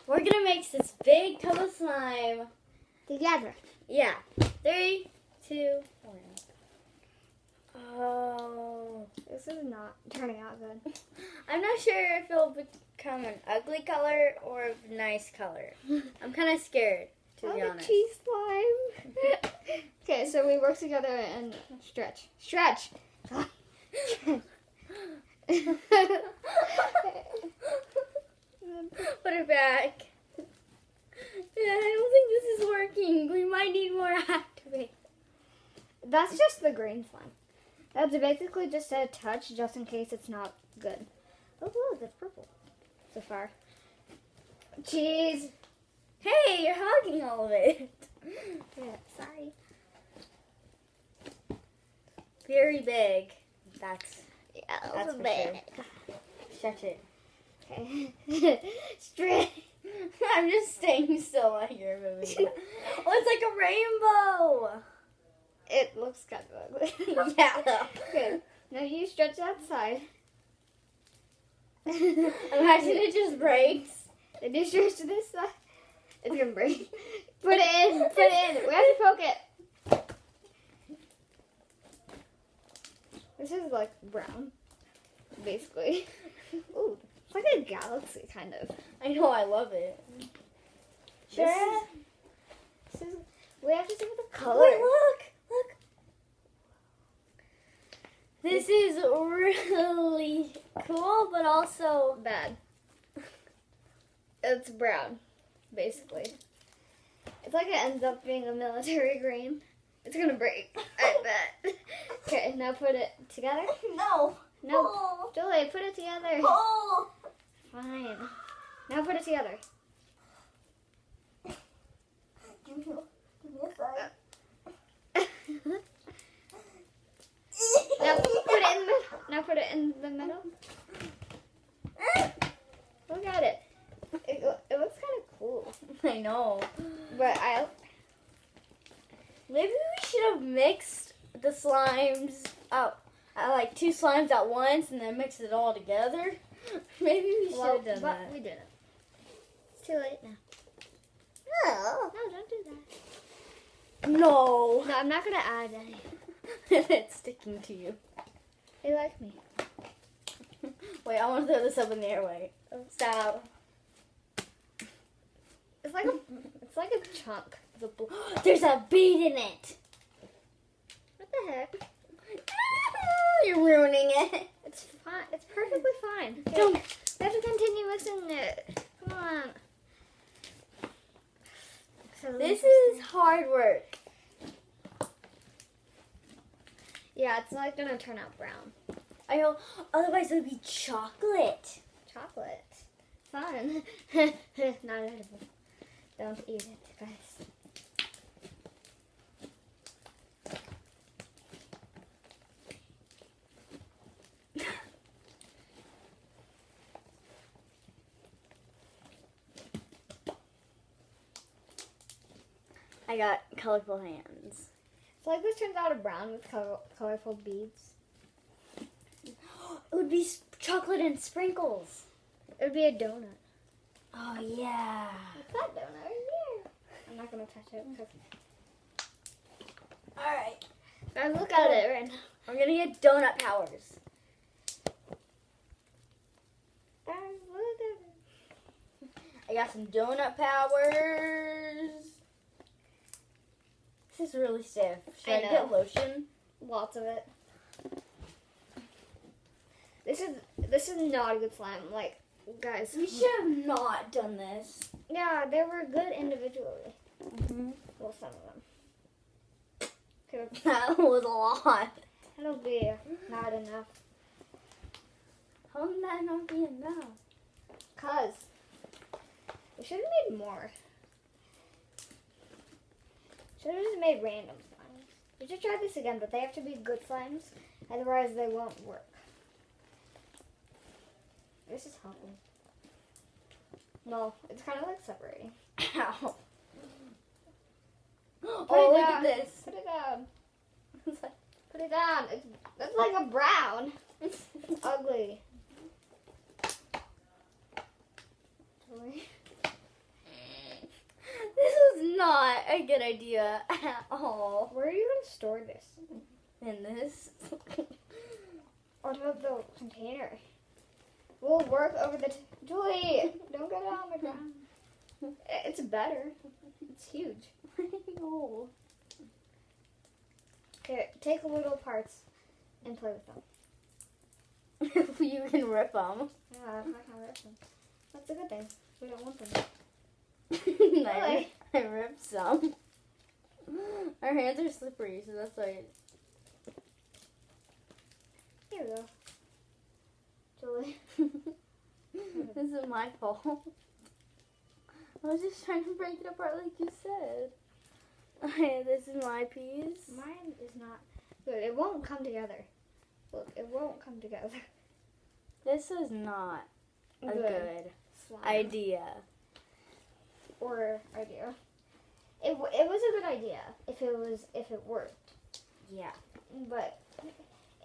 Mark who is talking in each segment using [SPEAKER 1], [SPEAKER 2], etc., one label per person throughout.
[SPEAKER 1] We're gonna make this big tub of slime.
[SPEAKER 2] Together.
[SPEAKER 1] Yeah. 3, 2, 1. Oh.
[SPEAKER 2] This is not turning out good.
[SPEAKER 1] I'm not sure if it'll become an ugly color or a nice color. I'm kind of scared, to be honest.
[SPEAKER 2] Cheese slime. Okay, so we work together and stretch. Stretch.
[SPEAKER 1] Put it back. Yeah, I don't think this is working. We might need more activate.
[SPEAKER 2] That's just the green slime. That's basically just a touch, just in case it's not good. Oh, look, it's purple so far. Cheese.
[SPEAKER 1] Hey, you're hogging all of it.
[SPEAKER 2] Yeah, sorry.
[SPEAKER 1] Very big. That's
[SPEAKER 2] Yeah,
[SPEAKER 1] for sure. Stretch it.
[SPEAKER 2] Okay. Stretch.
[SPEAKER 1] I'm just staying still while you're moving. Oh, it's like a rainbow.
[SPEAKER 2] It looks kind of ugly.
[SPEAKER 1] Yeah.
[SPEAKER 2] Okay. Now you stretch that side.
[SPEAKER 1] Imagine it just breaks.
[SPEAKER 2] Then you stretch to this side. It's gonna break. Put it in. Put it in. We have to poke it. This is like brown, basically. Ooh, it's like a galaxy, kind of.
[SPEAKER 1] I know, I love it. Sure.
[SPEAKER 2] We have to see what the color.
[SPEAKER 1] Wait, look. This is really cool, but also
[SPEAKER 2] Bad. It's brown, basically. It's like it ends up being a military green. It's gonna break, I bet. Okay, now put it together.
[SPEAKER 1] No.
[SPEAKER 2] No,
[SPEAKER 1] Oh.
[SPEAKER 2] Julie, put it together.
[SPEAKER 1] Oh.
[SPEAKER 2] Fine. Now put it together.
[SPEAKER 1] Give me a side.
[SPEAKER 2] Now put it in the middle. Look at it. It looks kind of cool.
[SPEAKER 1] I know.
[SPEAKER 2] But
[SPEAKER 1] Maybe we should have mixed the slimes out. Like 2 slimes at once and then mix it all together. Maybe we should have done that.
[SPEAKER 2] We didn't. It's too late now.
[SPEAKER 1] No.
[SPEAKER 2] No, don't do that.
[SPEAKER 1] No.
[SPEAKER 2] No, I'm not gonna add any.
[SPEAKER 1] It's sticking to you.
[SPEAKER 2] They like me.
[SPEAKER 1] Wait, I want to throw this up in the air. Wait. Stop.
[SPEAKER 2] It's like a chunk.
[SPEAKER 1] There's a bead in it.
[SPEAKER 2] What the heck?
[SPEAKER 1] You're ruining it.
[SPEAKER 2] It's fine. It's perfectly fine.
[SPEAKER 1] Don't.
[SPEAKER 2] We have to continue mixing it. Come on.
[SPEAKER 1] This is hard work.
[SPEAKER 2] Yeah, it's not gonna turn out brown.
[SPEAKER 1] I know. Otherwise, it would be chocolate.
[SPEAKER 2] Chocolate. Fun. Not edible. Don't eat it, guys.
[SPEAKER 1] I got colorful hands.
[SPEAKER 2] So like this turns out a brown with colorful beads.
[SPEAKER 1] It would be chocolate and sprinkles.
[SPEAKER 2] It would be a donut.
[SPEAKER 1] Oh, yeah.
[SPEAKER 2] What's that donut right here? I'm not gonna touch it.
[SPEAKER 1] All right.
[SPEAKER 2] Guys, look at it right now.
[SPEAKER 1] I'm going to get donut powers.
[SPEAKER 2] Guys, look at it.
[SPEAKER 1] I got some donut powers. This is really stiff. Should I
[SPEAKER 2] know.
[SPEAKER 1] get lotion?
[SPEAKER 2] Lots of it. This is not a good slime. Like, guys.
[SPEAKER 1] We should have not done this.
[SPEAKER 2] Yeah, they were good individually.
[SPEAKER 1] Mm-hmm.
[SPEAKER 2] Well, some of them. Could
[SPEAKER 1] That was a lot.
[SPEAKER 2] That'll be not enough.
[SPEAKER 1] How can that not be enough?
[SPEAKER 2] Cause we should have made more. Should have just made random slimes. We should try this again, but they have to be good slimes. Otherwise, they won't work. This is helping. No, it's kind of like separating.
[SPEAKER 1] Ow.
[SPEAKER 2] Put
[SPEAKER 1] Oh,
[SPEAKER 2] it
[SPEAKER 1] look
[SPEAKER 2] down.
[SPEAKER 1] at this.
[SPEAKER 2] Put it down.
[SPEAKER 1] It's like,
[SPEAKER 2] Put it down. That's like a brown. It's ugly.
[SPEAKER 1] a good idea at all.
[SPEAKER 2] Where are you going to store this?
[SPEAKER 1] In this.
[SPEAKER 2] What about the container? We'll work over the... Julie, don't get it on the ground. It's better. It's huge.
[SPEAKER 1] No.
[SPEAKER 2] Okay, take little parts and play with them.
[SPEAKER 1] You can rip them.
[SPEAKER 2] Yeah, I'm not gonna rip them. That's a good thing. We don't want them.
[SPEAKER 1] I ripped some. Our hands are slippery, so that's why.
[SPEAKER 2] Here we go. Julie.
[SPEAKER 1] This is my fault. I was just trying to break it apart like you said. Okay, this is my piece.
[SPEAKER 2] Mine is not good. It won't come together. Look, it won't come together.
[SPEAKER 1] This is not a good
[SPEAKER 2] slime.
[SPEAKER 1] idea.
[SPEAKER 2] Or idea. It was a good idea if it worked.
[SPEAKER 1] Yeah.
[SPEAKER 2] But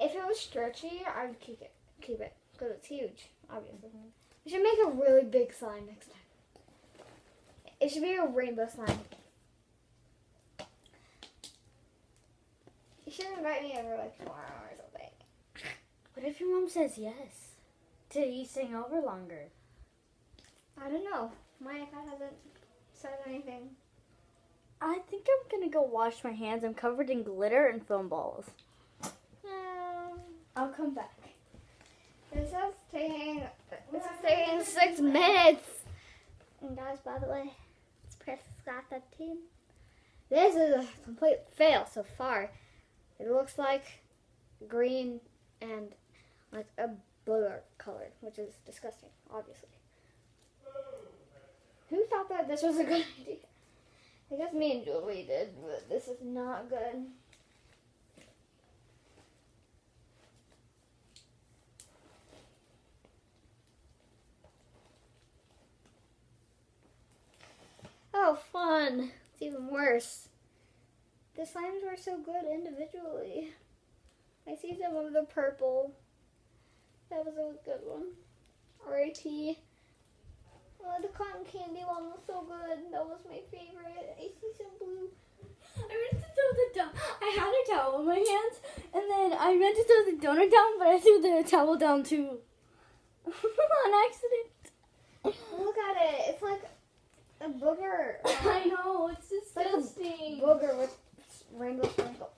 [SPEAKER 2] if it was stretchy, I'd keep it because it's huge. Obviously, we should make a really big slime next time. It should be a rainbow slime. You should invite me over like tomorrow or something.
[SPEAKER 1] What if your mom says yes to you staying over longer?
[SPEAKER 2] I don't know. My iPad hasn't said anything.
[SPEAKER 1] I think I'm gonna go wash my hands. I'm covered in glitter and foam balls. I'll come back.
[SPEAKER 2] This is taking 6 minutes. And guys, by the way, it's Press Scott 15. This is a complete fail so far. It looks like green and like a blue color, which is disgusting, obviously. Who thought that this was a good idea? I guess me and Julie did, but this is not good. Oh, fun. It's even worse. The slimes were so good individually. I see some of the purple. That was a good one. R.I.P. Oh, the cotton candy one was so good. That was my favorite. I see some blue.
[SPEAKER 1] I meant to throw the I had a towel in my hands, and then I meant to throw the donut down, but I threw the towel down too. On accident.
[SPEAKER 2] Look at it. It's like a booger.
[SPEAKER 1] I know, it's
[SPEAKER 2] Like a
[SPEAKER 1] disgusting.
[SPEAKER 2] booger with rainbow sprinkles.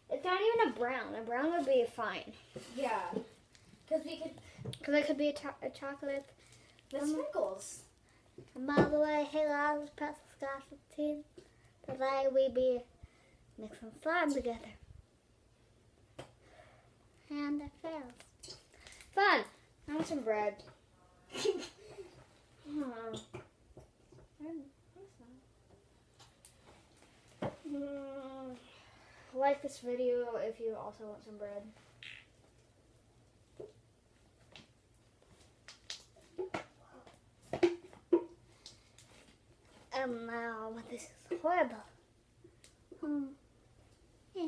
[SPEAKER 2] It's not even a brown. A brown would be fine.
[SPEAKER 1] Yeah. Because
[SPEAKER 2] Because it could be a chocolate.
[SPEAKER 1] the sprinkles.
[SPEAKER 2] And by the way, hey guys, Press Scott 15. Today we be mixing slime together. And it fails. Fun! I want some bread. Like this video if you also want some bread. And now this is horrible. Yeah.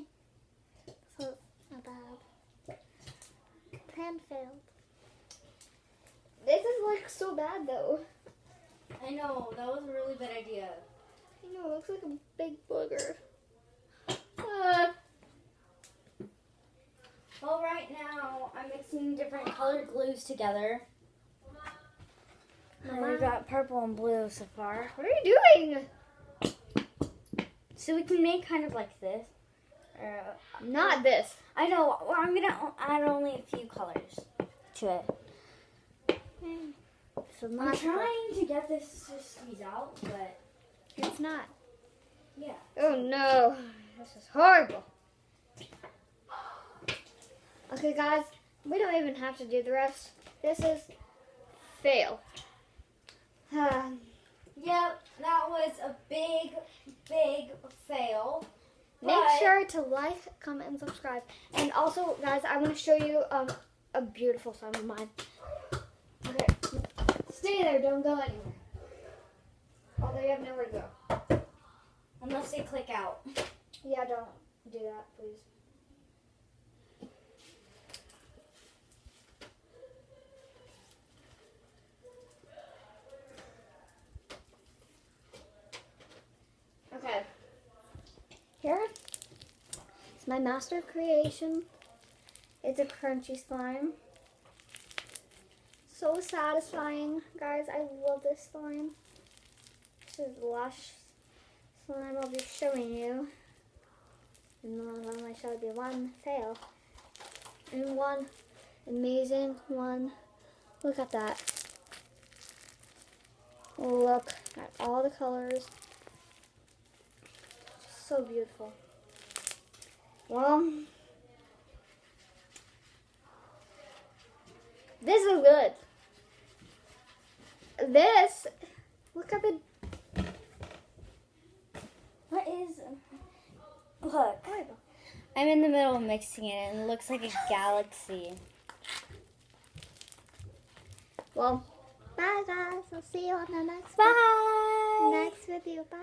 [SPEAKER 2] So it's not bad. Plan failed. This is like so bad though.
[SPEAKER 1] I know, that was a really bad idea.
[SPEAKER 2] I know, it looks like a big booger.
[SPEAKER 1] Well, right now, I'm mixing different colored glues together. And we got purple and blue so far.
[SPEAKER 2] What are you doing?
[SPEAKER 1] So we can make kind of like this.
[SPEAKER 2] Not this.
[SPEAKER 1] I know, well, I'm going to add only a few colors to it.
[SPEAKER 2] So
[SPEAKER 1] I'm trying to get this to squeeze out, but
[SPEAKER 2] It's not.
[SPEAKER 1] yeah.
[SPEAKER 2] Oh no. This is horrible. Okay guys, we don't even have to do the rest. This is fail.
[SPEAKER 1] Yep, that was a big, big fail.
[SPEAKER 2] Make
[SPEAKER 1] But-
[SPEAKER 2] sure to like, comment, and subscribe. And also, guys, I want to show you a beautiful slime of mine. Okay, stay there. Don't go anywhere. Although you have nowhere to go.
[SPEAKER 1] Unless they click out.
[SPEAKER 2] Yeah, don't do that, please. Okay. my master creation. It's a crunchy slime. So satisfying, guys. I love this slime. This is Lush slime I'll be showing you. And then I'm going to show you one fail. And one amazing one. Look at that. Look at all the colors. So beautiful. Well, this is good. This, look at the,
[SPEAKER 1] What is? Look. I'm in the middle of mixing it, and it looks like a galaxy.
[SPEAKER 2] well, bye guys. I'll see you on the next
[SPEAKER 1] Bye.
[SPEAKER 2] next video. Bye.